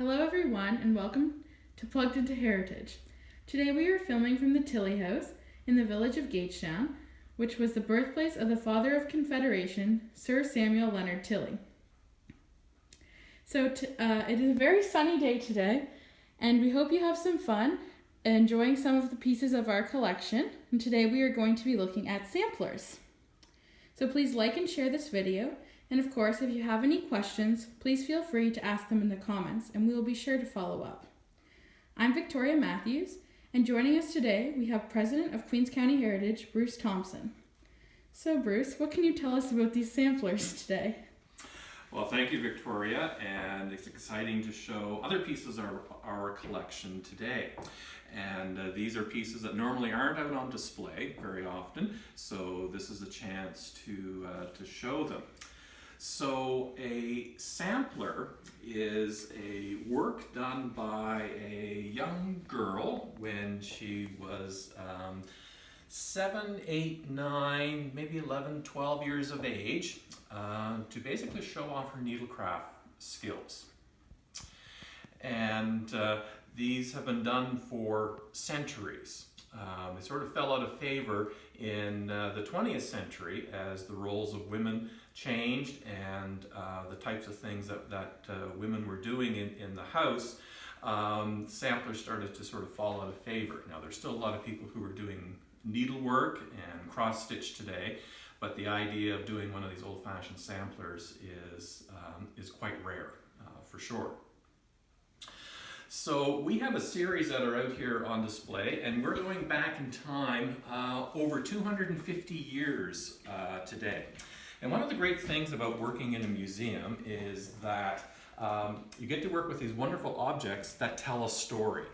Hello everyone and welcome to Plugged Into Heritage. Today we are filming from the Tilley House in the village of Gagetown, which was the birthplace of the Father of Confederation, Sir Samuel Leonard Tilley. It is a very sunny day today, and we hope you have some fun enjoying some of the pieces of our collection. And today we are going to be looking at samplers. So please like and share this video. And of course, if you have any questions, please feel free to ask them in the comments and we will be sure to follow up. I'm Victoria Matthews, and joining us today, we have President of Queens County Heritage, Bruce Thompson. So Bruce, what can you tell us about these samplers today? Well, thank you, Victoria, and it's exciting to show other pieces of our collection today. And these are pieces that normally aren't out on display very often, so this is a chance to show them. So a sampler is a work done by a young girl when she was 7, 8, 9, maybe 11, 12 years of age, to basically show off her needlecraft skills. And these have been done for centuries. They sort of fell out of favor in the 20th century as the roles of women changed and the types of things that women were doing in the house. Samplers started to sort of fall out of favor. Now there's still a lot of people who are doing needlework and cross-stitch today, but the idea of doing one of these old-fashioned samplers is quite rare, for sure. So we have a series that are out here on display, and we're going back in time over 250 years today. And one of the great things about working in a museum is that you get to work with these wonderful objects that tell a story.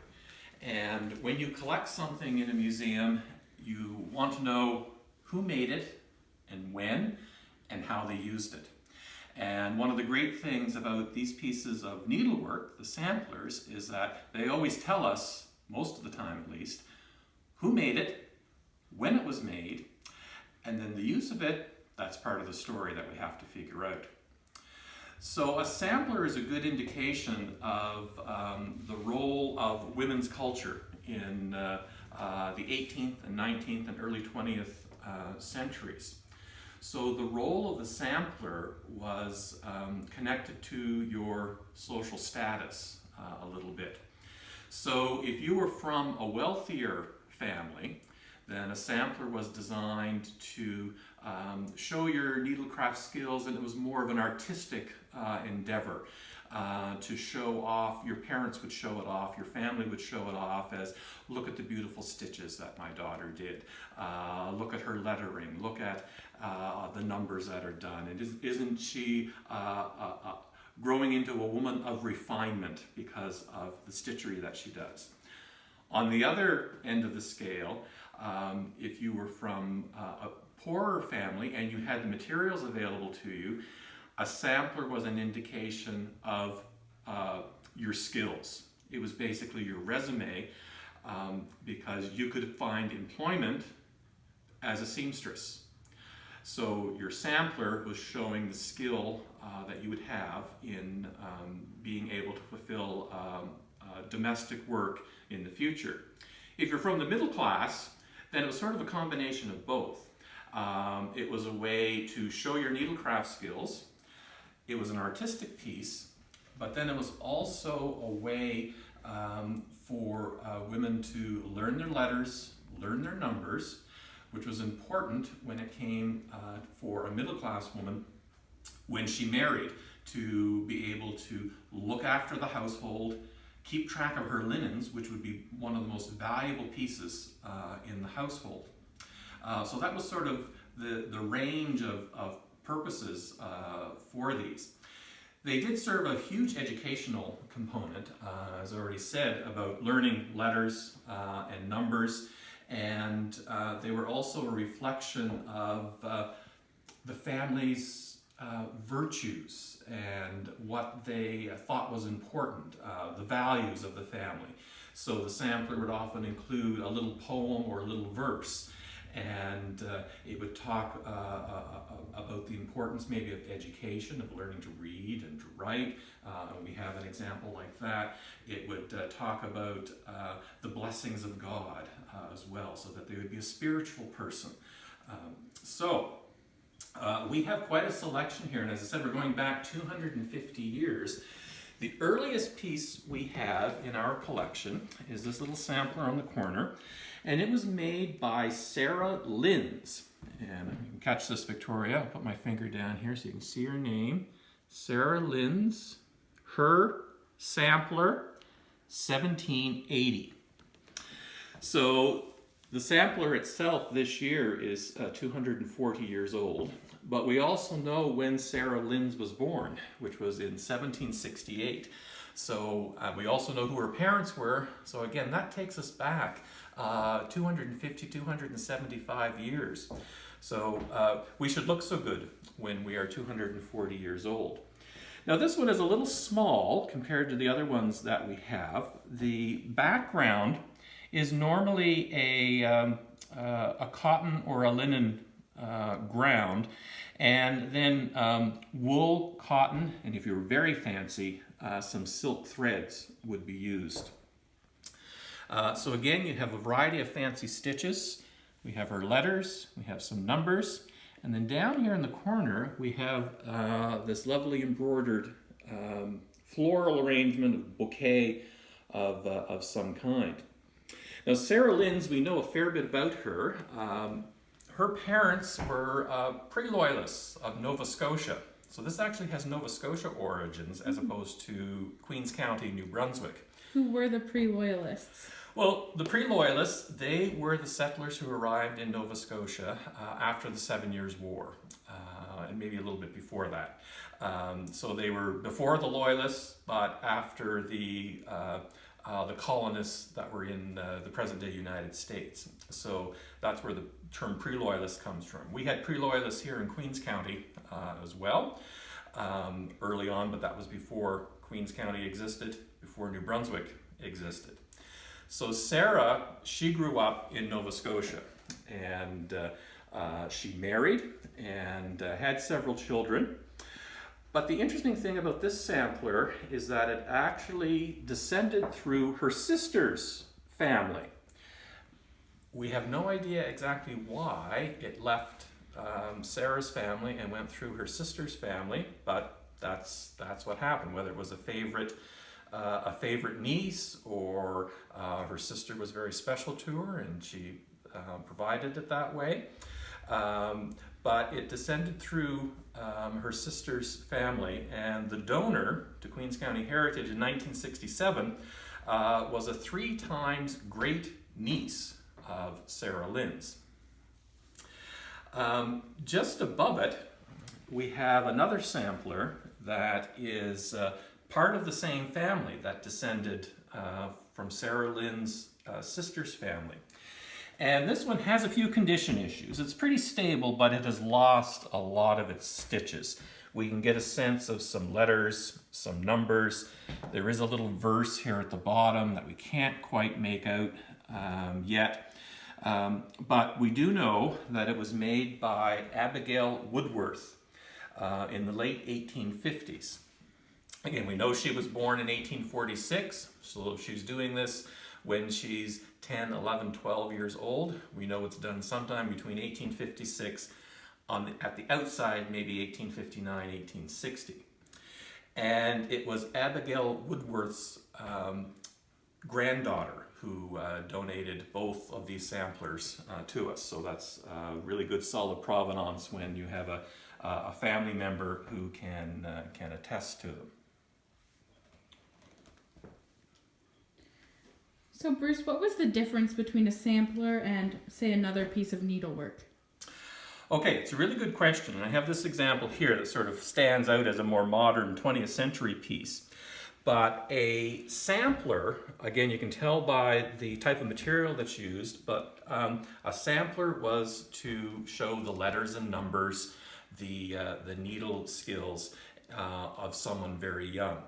And when you collect something in a museum, you want to know who made it and when and how they used it. And one of the great things about these pieces of needlework, the samplers, is that they always tell us, most of the time at least, who made it, when it was made, and then the use of it. That's part of the story that we have to figure out. So a sampler is a good indication of the role of women's culture in the 18th and 19th and early 20th centuries. So the role of the sampler was connected to your social status a little bit. So if you were from a wealthier family, then a sampler was designed to show your needlecraft skills, and it was more of an artistic endeavor to show off. Your parents would show it off, your family would show it off as, look at the beautiful stitches that my daughter did, look at her lettering, look at the numbers that are done, and isn't she growing into a woman of refinement because of the stitchery that she does. On the other end of the scale, if you were from a poorer family and you had the materials available to you, a sampler was an indication of your skills. It was basically your resume, because you could find employment as a seamstress. So your sampler was showing the skill that you would have in being able to fulfill domestic work in the future. If you're from the middle class, then it was sort of a combination of both. It was a way to show your needlecraft skills. It was an artistic piece, but then it was also a way for women to learn their letters, learn their numbers, which was important when it came for a middle class woman when she married, to be able to look after the household, keep track of her linens, which would be one of the most valuable pieces in the household. So that was sort of the range of purposes for these. They did serve a huge educational component, as I already said, about learning letters and numbers, and they were also a reflection of the family's virtues and what they thought was important, the values of the family. So the sampler would often include a little poem or a little verse, And it would talk about the importance maybe of education, of learning to read and to write. We have an example like that. It would talk about the blessings of God as well, so that they would be a spiritual person. We have quite a selection here, and as I said, we're going back 250 years. The earliest piece we have in our collection is this little sampler on the corner, and it was made by Sarah Linds. And you can catch this, Victoria. I'll put my finger down here so you can see her name. Sarah Linds, her sampler, 1780. So the sampler itself this year is 240 years old, but we also know when Sarah Linds was born, which was in 1768. So we also know who her parents were. So again, that takes us back 250, 275 years. So we should look so good when we are 240 years old. Now this one is a little small compared to the other ones that we have. The background is normally a cotton or a linen ground, and then wool, cotton, and if you're very fancy, some silk threads would be used. So again, you have a variety of fancy stitches. We have our letters, we have some numbers, and then down here in the corner we have this lovely embroidered floral arrangement of bouquet of some kind. Now Sarah Linds, we know a fair bit about her. Her parents were pre-loyalists of Nova Scotia. So this actually has Nova Scotia origins as opposed to Queens County, New Brunswick. Who were the pre-loyalists? Well, the pre-loyalists, they were the settlers who arrived in Nova Scotia after the 7 Years' War, and maybe a little bit before that. So they were before the loyalists, but after the colonists that were in the present-day United States. So that's where the term pre-loyalist comes from. We had pre-loyalists here in Queens County as well early on, but that was before Queens County existed, before New Brunswick existed. So Sarah, she grew up in Nova Scotia, and she married and had several children. But the interesting thing about this sampler is that it actually descended through her sister's family. We have no idea exactly why it left Sarah's family and went through her sister's family, but that's what happened. Whether it was a favorite niece, or her sister was very special to her and she provided it that way. But it descended through her sister's family, and the donor to Queens County Heritage in 1967 was a 3 times great niece of Sarah Linds. Just above it, we have another sampler that is part of the same family that descended from Sarah Linds' sister's family. And this one has a few condition issues. It's pretty stable, but it has lost a lot of its stitches. We can get a sense of some letters, some numbers. There is a little verse here at the bottom that we can't quite make out yet. But we do know that it was made by Abigail Woodworth in the late 1850s. Again, we know she was born in 1846, so if she's doing this when she's 10, 11, 12 years old, we know it's done sometime between 1856, at the outside, maybe 1859, 1860. And it was Abigail Woodworth's granddaughter who donated both of these samplers to us. So that's really good solid provenance when you have a family member who can attest to them. So Bruce, what was the difference between a sampler and, say, another piece of needlework? Okay, it's a really good question, and I have this example here that sort of stands out as a more modern 20th century piece. But a sampler, again, you can tell by the type of material that's used, but a sampler was to show the letters and numbers, the needle skills of someone very young.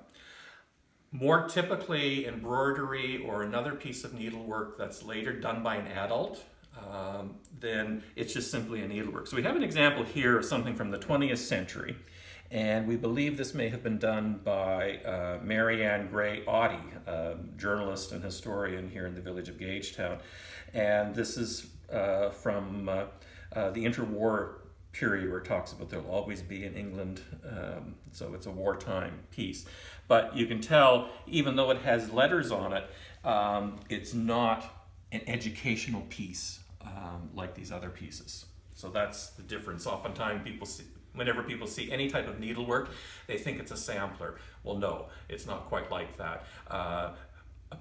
More typically, embroidery or another piece of needlework that's later done by an adult then it's just simply a needlework. So we have an example here of something from the 20th century, and we believe this may have been done by Mary Ann Gray Oddie, a journalist and historian here in the village of Gagetown. And this is from the interwar period where it talks about there'll always be in England, so it's a wartime piece. But you can tell, even though it has letters on it, it's not an educational piece like these other pieces. So that's the difference. Oftentimes whenever people see any type of needlework, they think it's a sampler. Well, no, it's not quite like that. A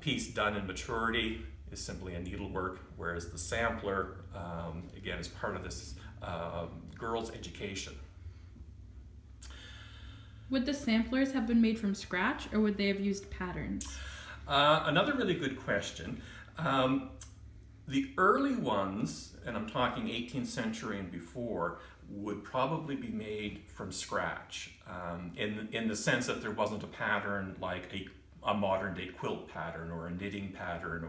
piece done in maturity is simply a needlework, whereas the sampler, again, is part of this girls' education. Would the samplers have been made from scratch, or would they have used patterns? Another really good question. The early ones, and I'm talking 18th century and before, would probably be made from scratch, in the sense that there wasn't a pattern like a modern day quilt pattern or a knitting pattern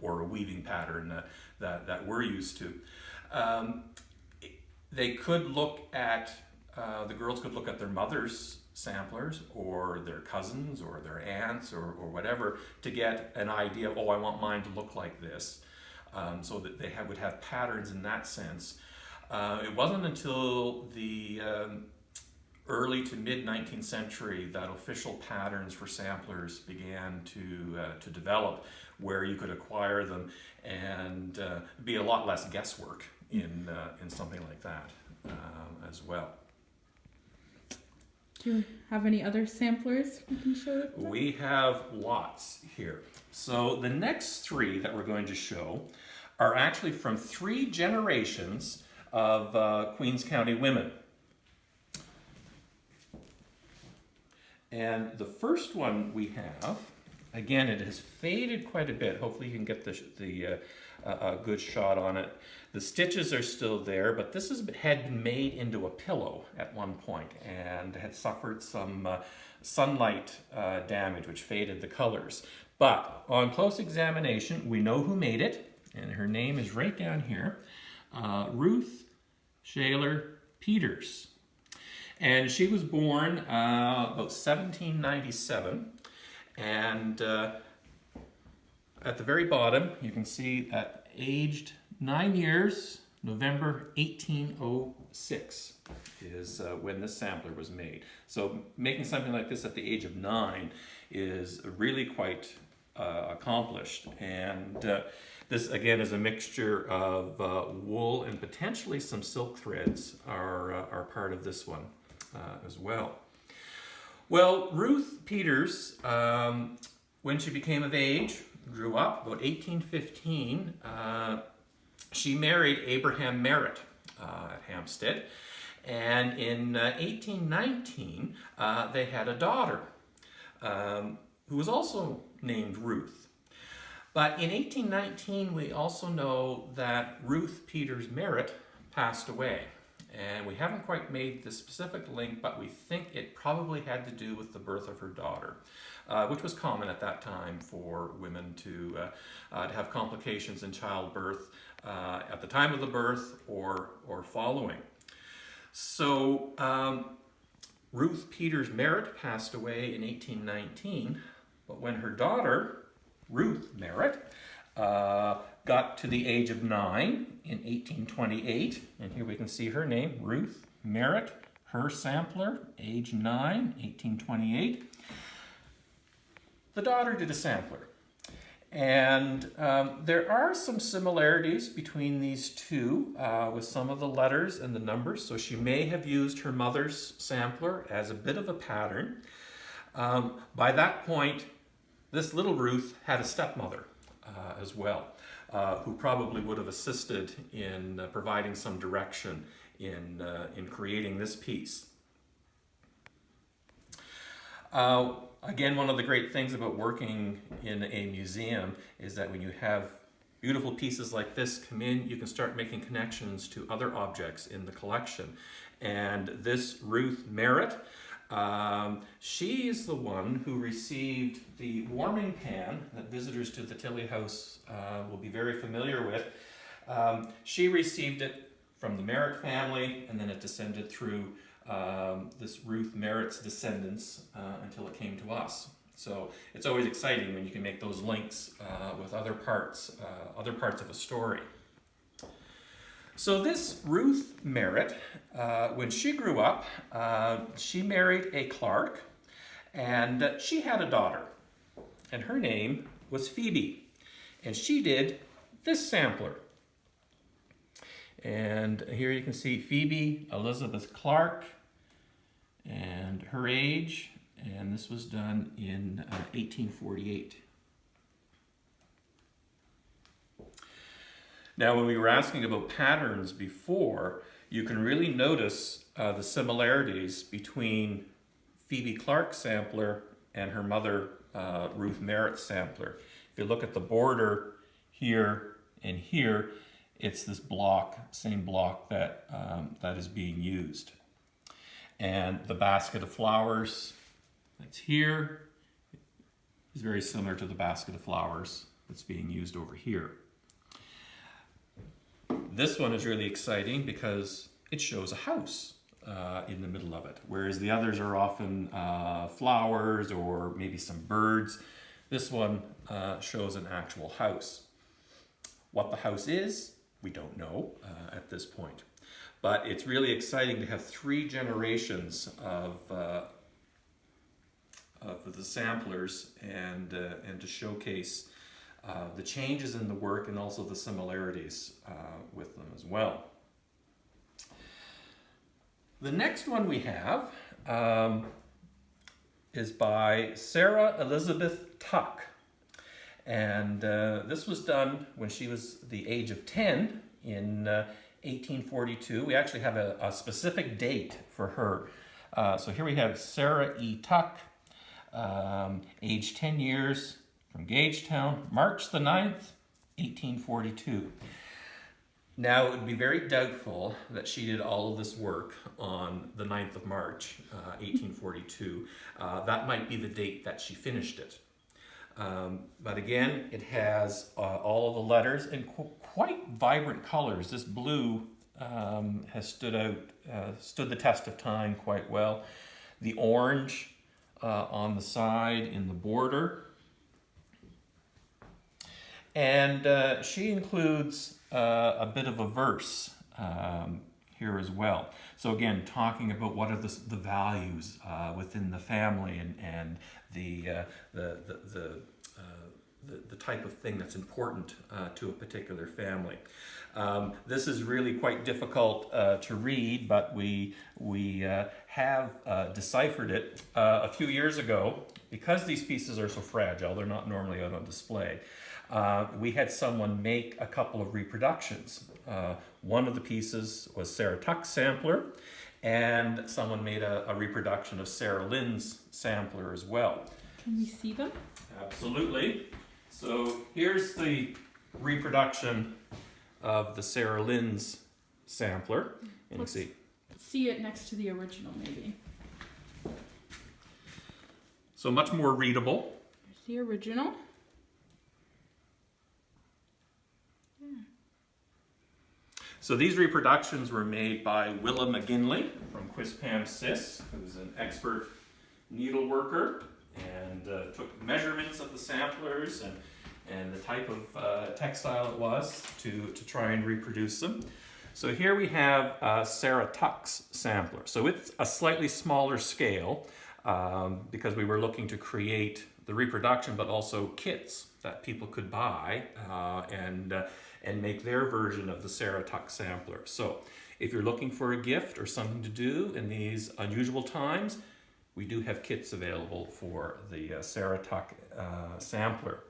or a weaving pattern that we're used to. They could look at, the girls could look at their mother's samplers or their cousins or their aunts or whatever to get an idea of, oh, I want mine to look like this. So that they would have patterns in that sense. It wasn't until the early to mid 19th century that official patterns for samplers began to develop, where you could acquire them and be a lot less guesswork in something like that as well. Do you have any other samplers we can show? We have lots here. So the next three that we're going to show are actually from 3 generations of Queens County women. And the first one we have, again, it has faded quite a bit. Hopefully you can get a good shot on it. The stitches are still there, but this had been made into a pillow at one point and had suffered some sunlight damage, which faded the colors. But on close examination, we know who made it, and her name is right down here, Ruth Shaler Peters. And she was born about 1797, and at the very bottom, you can see that aged 9 years, November 1806 is when this sampler was made. So making something like this at the age of 9 is really quite accomplished. And this again is a mixture of wool and potentially some silk threads are part of this one as well. Well, Ruth Peters, when she became of age, grew up about 1815. She married Abraham Merritt at Hampstead, and in 1819 they had a daughter who was also named Ruth. But in 1819 we also know that Ruth Peters Merritt passed away, and we haven't quite made the specific link, but we think it probably had to do with the birth of her daughter, which was common at that time for women to have complications in childbirth at the time of the birth or following. So Ruth Peters Merritt passed away in 1819, but when her daughter, Ruth Merritt, got to the age of 9 in 1828, and here we can see her name, Ruth Merritt, her sampler, age 9, 1828. The daughter did a sampler. And there are some similarities between these two with some of the letters and the numbers. So she may have used her mother's sampler as a bit of a pattern. By that point, this little Ruth had a stepmother as well, who probably would have assisted in providing some direction in creating this piece. Again, one of the great things about working in a museum is that when you have beautiful pieces like this come in, you can start making connections to other objects in the collection. And this Ruth Merritt, she is the one who received the warming pan that visitors to the Tilley House will be very familiar with. She received it from the Merritt family, and then it descended through this Ruth Merritt's descendants until it came to us. So it's always exciting when you can make those links with other parts of a story. So this Ruth Merritt, when she grew up, she married a Clark, and she had a daughter, and her name was Phoebe, and she did this sampler. And here you can see Phoebe Elizabeth Clark and her age, and this was done in 1848. Now, when we were asking about patterns before, you can really notice the similarities between Phoebe Clark's sampler and her mother, Ruth Merritt's sampler. If you look at the border here and here, it's this block, same block that is being used. And the basket of flowers that's here is very similar to the basket of flowers that's being used over here. This one is really exciting because it shows a house in the middle of it, whereas the others are often flowers or maybe some birds. This one shows an actual house. What the house is, we don't know at this point. But it's really exciting to have 3 generations of the samplers and to showcase the changes in the work and also the similarities with them as well. The next one we have is by Sarah Elizabeth Tuck. And this was done when she was the age of 10 in 1842. We actually have a specific date for her. So here we have Sarah E. Tuck, age 10 years, from Gagetown, March the 9th, 1842. Now, it would be very doubtful that she did all of this work on the 9th of March, 1842. That might be the date that she finished it. But again, it has all of the letters in quite vibrant colors. This blue has stood the test of time quite well. The orange on the side in the border. And she includes a bit of a verse here as well. So again, talking about what are the values within the family and the type of thing that's important to a particular family. This is really quite difficult to read, but we have deciphered it a few years ago. Because these pieces are so fragile, they're not normally out on display. We had someone make a couple of reproductions. One of the pieces was Sarah Tuck's sampler, and someone made a reproduction of Sarah Lynn's sampler as well. Can we see them? Absolutely. So here's the reproduction of the Sarah Lynn's sampler. And Let's see it next to the original, maybe. So much more readable. Here's the original. So these reproductions were made by Willa McGinley from Quispam Sis, who's an expert needleworker, and took measurements of the samplers and the type of textile it was to try and reproduce them. So here we have Sarah Tuck's sampler. So it's a slightly smaller scale because we were looking to create the reproduction, but also kits that people could buy and make their version of the Sarah Tuck sampler. So if you're looking for a gift or something to do in these unusual times, we do have kits available for the Sarah Tuck sampler.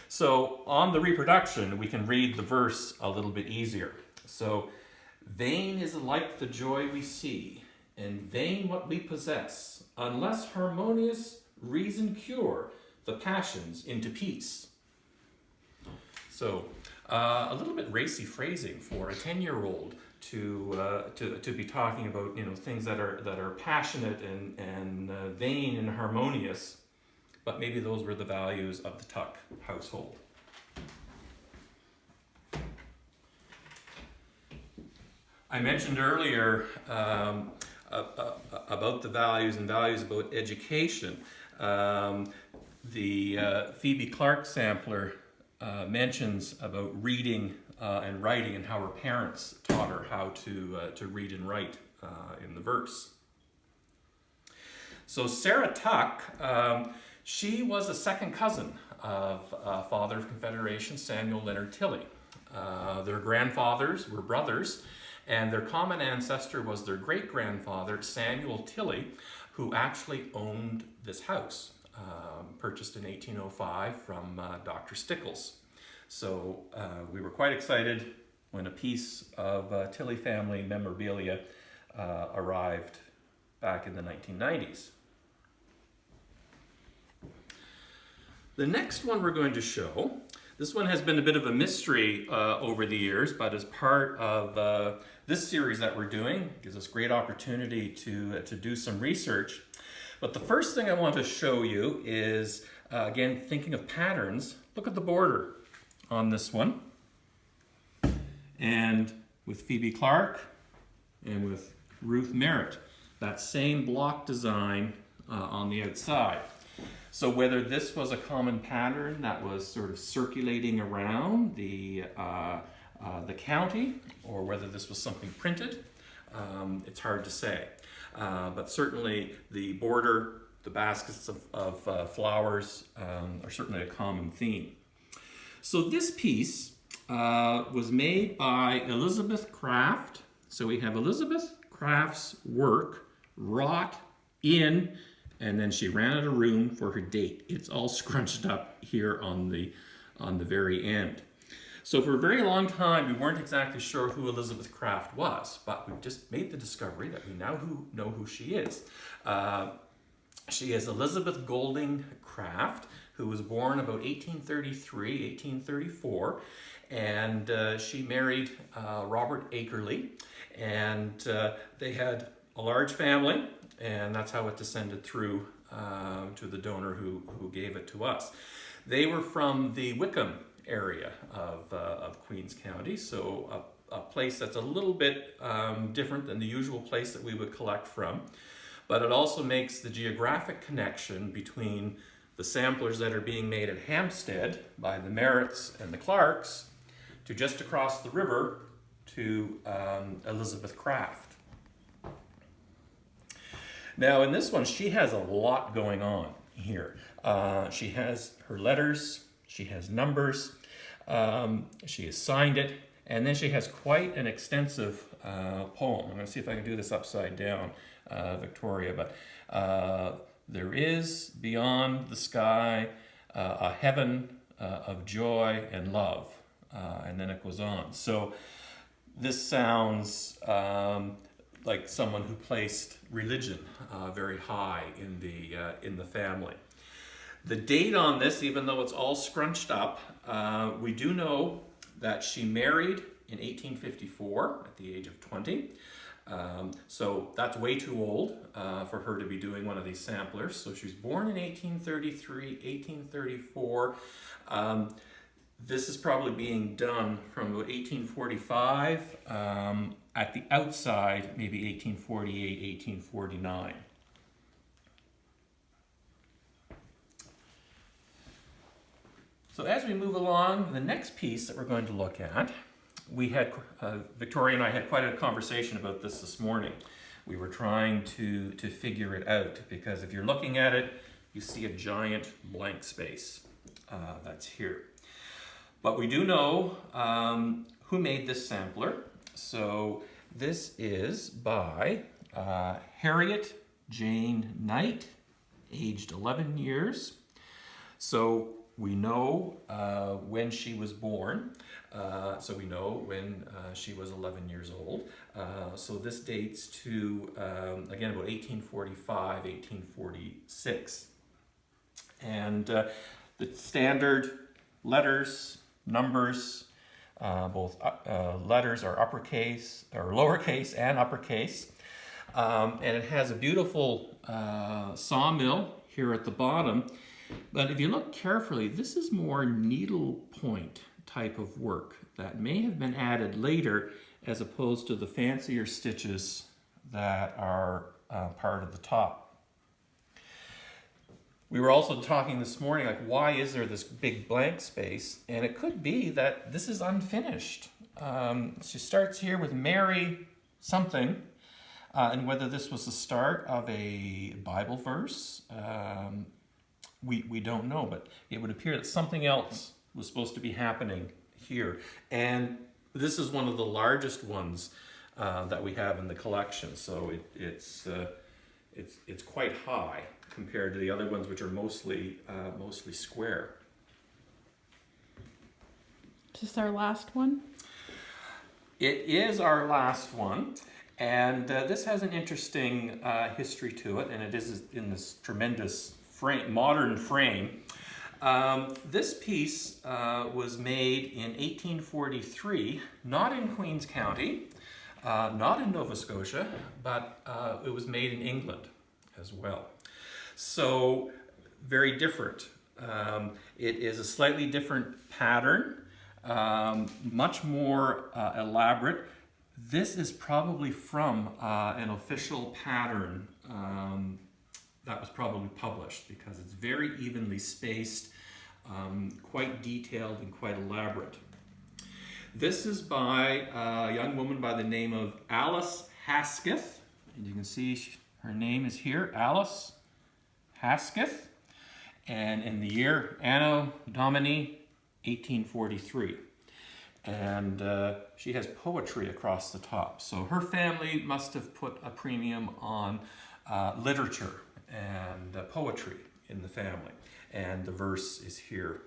So on the reproduction, we can read the verse a little bit easier. So, vain is like the joy we see, and vain what we possess, unless harmonious reason cure the passions into peace. So, a little bit racy phrasing for a 10-year-old to be talking about, things that are passionate and vain and harmonious, but maybe those were the values of the Tuck household. I mentioned earlier about the values and values about education. The Phoebe Clark sampler mentions about reading and writing and how her parents taught her how to read and write in the verse. So Sarah Tuck, she was a second cousin of Father of Confederation Samuel Leonard Tilley. Their grandfathers were brothers, and their common ancestor was their great-grandfather, Samuel Tilley, who actually owned this house, purchased in 1805 from Dr. Stickles. So we were quite excited when a piece of Tilley family memorabilia arrived back in the 1990s. The next one we're going to show, this one has been a bit of a mystery over the years, but as part of this series that we're doing, it gives us great opportunity to do some research. But the first thing I want to show you is, again, thinking of patterns, look at the border on this one. And with Phoebe Clark and with Ruth Merritt, that same block design on the outside. So whether this was a common pattern that was sort of circulating around the county, or whether this was something printed, it's hard to say. But certainly the border, the baskets of flowers are certainly a common theme. So this piece was made by Elizabeth Craft. So we have Elizabeth Craft's work wrought in, and then she ran out of room for her date. It's all scrunched up here on the very end. So for a very long time, we weren't exactly sure who Elizabeth Craft was, but we've just made the discovery that we now know who she is. She is Elizabeth Golding Craft, who was born about 1833, 1834, and she married Robert Akerley, and they had a large family, and that's how it descended through to the donor who gave it to us. They were from the Wickham area of Queens County, so a place that's a little bit different than the usual place that we would collect from, but it also makes the geographic connection between the samplers that are being made at Hampstead by the Merritts and the Clarks to just across the river to Elizabeth Craft. Now in this one, she has a lot going on here. She has her letters, she has numbers, she has signed it, and then she has quite an extensive poem. I'm going to see if I can do this upside down, Victoria, but there is beyond the sky a heaven of joy and love, and then it goes on. So this sounds like someone who placed religion very high in the family. The date on this, even though it's all scrunched up, we do know that she married in 1854 at the age of 20. So that's way too old for her to be doing one of these samplers. So she was born in 1833, 1834. This is probably being done from about 1845, at the outside, maybe 1848, 1849. So as we move along, the next piece that we're going to look at, we had, Victoria and I had quite a conversation about this morning. We were trying to figure it out, because if you're looking at it, you see a giant blank space that's here. But we do know who made this sampler. So this is by Harriet Jane Knight, aged 11 years. So we know when she was born. So we know when she was 11 years old. So this dates to, again, about 1845, 1846. And the standard letters, numbers, both letters are uppercase or lowercase and uppercase, and it has a beautiful sawmill here at the bottom. But if you look carefully, this is more needlepoint type of work that may have been added later, as opposed to the fancier stitches that are part of the top. We were also talking this morning, like, why is there this big blank space? And it could be that this is unfinished. She starts here with Mary something, and whether this was the start of a Bible verse, we don't know, but it would appear that something else was supposed to be happening here. And this is one of the largest ones that we have in the collection, so it's quite high compared to the other ones, which are mostly square. Is this our last one? It is our last one, and this has an interesting history to it, and it is in this tremendous modern frame. This piece was made in 1843, not in Queen's County, not in Nova Scotia, but it was made in England as well. So very different. It is a slightly different pattern, much more elaborate. This is probably from an official pattern that was probably published, because it's very evenly spaced, quite detailed and quite elaborate. This is by a young woman by the name of Alice Hasketh, and you can see her name is here, Alice Hasketh, and in the year Anno Domini 1843. And she has poetry across the top. So her family must have put a premium on literature and poetry in the family. And the verse is here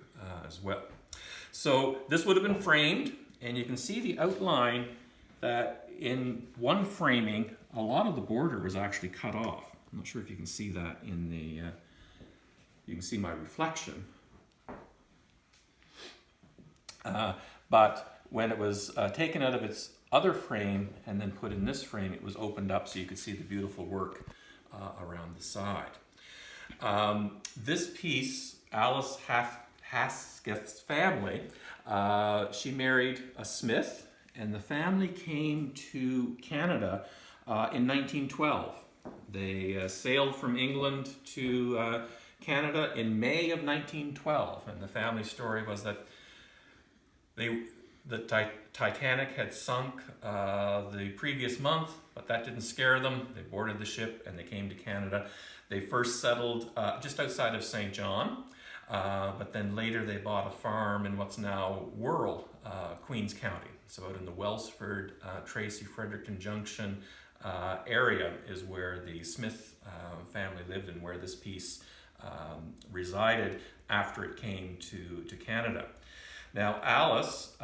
as well. So this would have been framed, and you can see the outline that in one framing, a lot of the border was actually cut off. I'm not sure if you can see that in the, you can see my reflection. But when it was taken out of its other frame and then put in this frame, it was opened up so you could see the beautiful work around the side. This piece, Alice Hasketh's family, she married a smith, and the family came to Canada in 1912. They sailed from England to Canada in May of 1912, and the family story was that the Titanic had sunk the previous month, but that didn't scare them. They boarded the ship and they came to Canada. They first settled just outside of St. John, but then later they bought a farm in what's now Wirral, Queen's County. So out in the Welsford, Tracy, Fredericton Junction area is where the Smith family lived and where this piece resided after it came to Canada. Now Alice,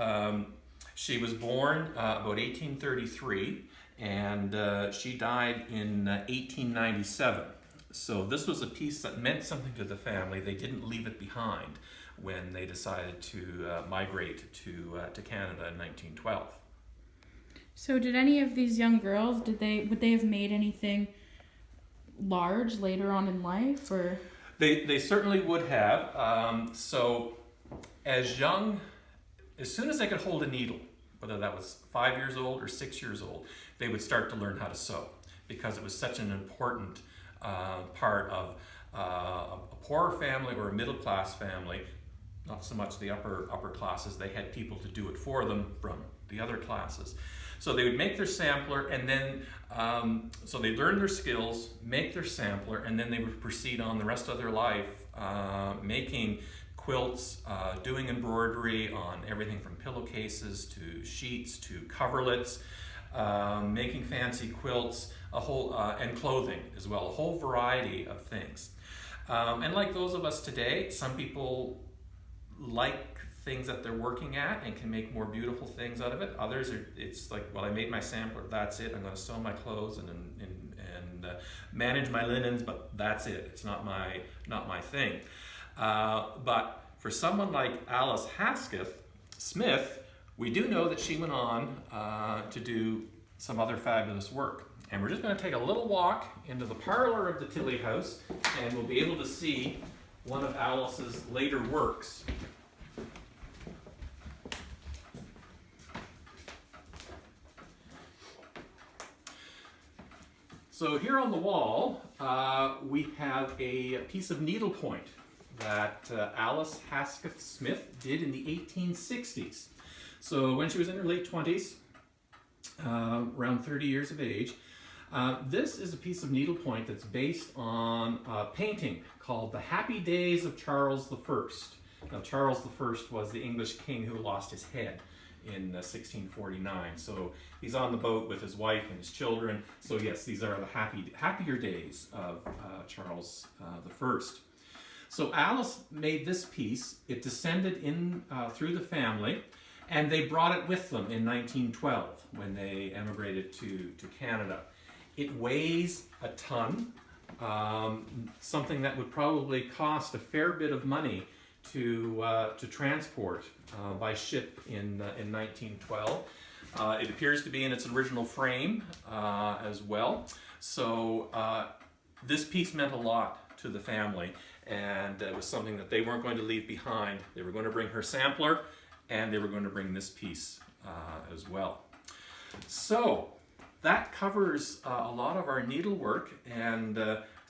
she was born about 1833, and she died in 1897. So this was a piece that meant something to the family. They didn't leave it behind when they decided to migrate to Canada in 1912. So did any of these young girls, would they have made anything large later on in life, or? They certainly would have. So as soon as they could hold a needle, whether that was 5 years old or 6 years old, they would start to learn how to sew, because it was such an important part of a poorer family or a middle class family. Not so much the upper classes, they had people to do it for them from the other classes. So they would make their sampler, and then so they learned their skills, make their sampler, and then they would proceed on the rest of their life making quilts, doing embroidery on everything from pillowcases to sheets to coverlets, making fancy quilts, and clothing as well, a whole variety of things. And like those of us today, some people like things that they're working at and can make more beautiful things out of it. Others it's like, well, I made my sampler, that's it. I'm going to sew my clothes and manage my linens, but that's it. It's not my thing. But for someone like Alice Hasketh Smith, we do know that she went on to do some other fabulous work. And we're just going to take a little walk into the parlor of the Tilley House, and we'll be able to see one of Alice's later works. So here on the wall, we have a piece of needlepoint that Alice Hasketh Smith did in the 1860s. So when she was in her late 20s, around 30 years of age, this is a piece of needlepoint that's based on a painting called The Happy Days of Charles I. Now, Charles I was the English king who lost his head in 1649. So he's on the boat with his wife and his children. So yes, these are the happier days of Charles I. So Alice made this piece. It descended in through the family, and they brought it with them in 1912 when they emigrated to Canada. It weighs a ton, something that would probably cost a fair bit of money to transport by ship in 1912. It appears to be in its original frame as well. So this piece meant a lot to the family, and it was something that they weren't going to leave behind. They were going to bring her sampler, and they were going to bring this piece as well. So that covers a lot of our needlework, and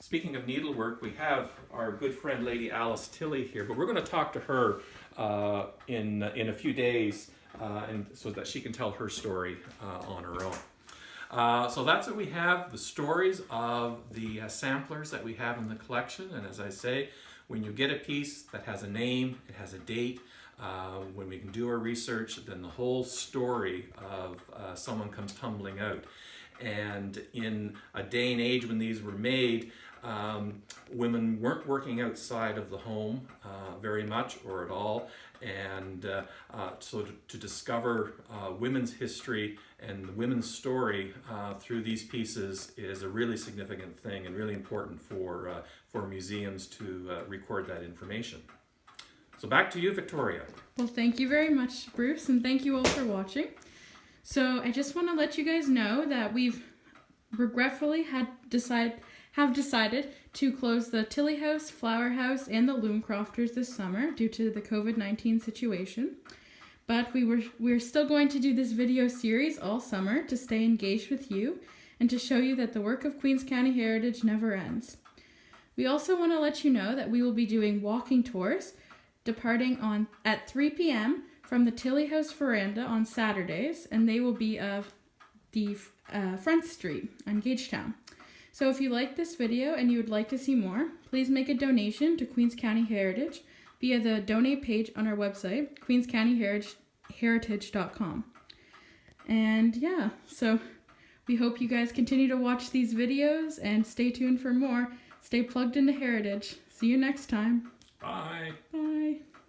speaking of needlework, we have our good friend Lady Alice Tilley here, but we're going to talk to her in a few days, and so that she can tell her story on her own. So that's what we have, the stories of the samplers that we have in the collection. And as I say, when you get a piece that has a name, it has a date, when we can do our research, then the whole story of someone comes tumbling out. And in a day and age when these were made, women weren't working outside of the home very much or at all, and so to discover women's history and women's story through these pieces is a really significant thing and really important for museums to record that information. So back to you, Victoria. Well, thank you very much, Bruce, and thank you all for watching. So I just want to let you guys know that we've regretfully have decided to close the Tilley House, Flower House, and the Loom Crofters this summer due to the COVID-19 situation. But we're still going to do this video series all summer to stay engaged with you and to show you that the work of Queens County Heritage never ends. We also want to let you know that we will be doing walking tours departing at 3 p.m. from the Tilley House veranda on Saturdays, and they will be of the Front Street on Gagetown. So if you like this video and you would like to see more, please make a donation to Queens County Heritage via the donate page on our website, queenscountyheritage.com. And yeah, so we hope you guys continue to watch these videos and stay tuned for more. Stay plugged into Heritage. See you next time. Bye. Bye.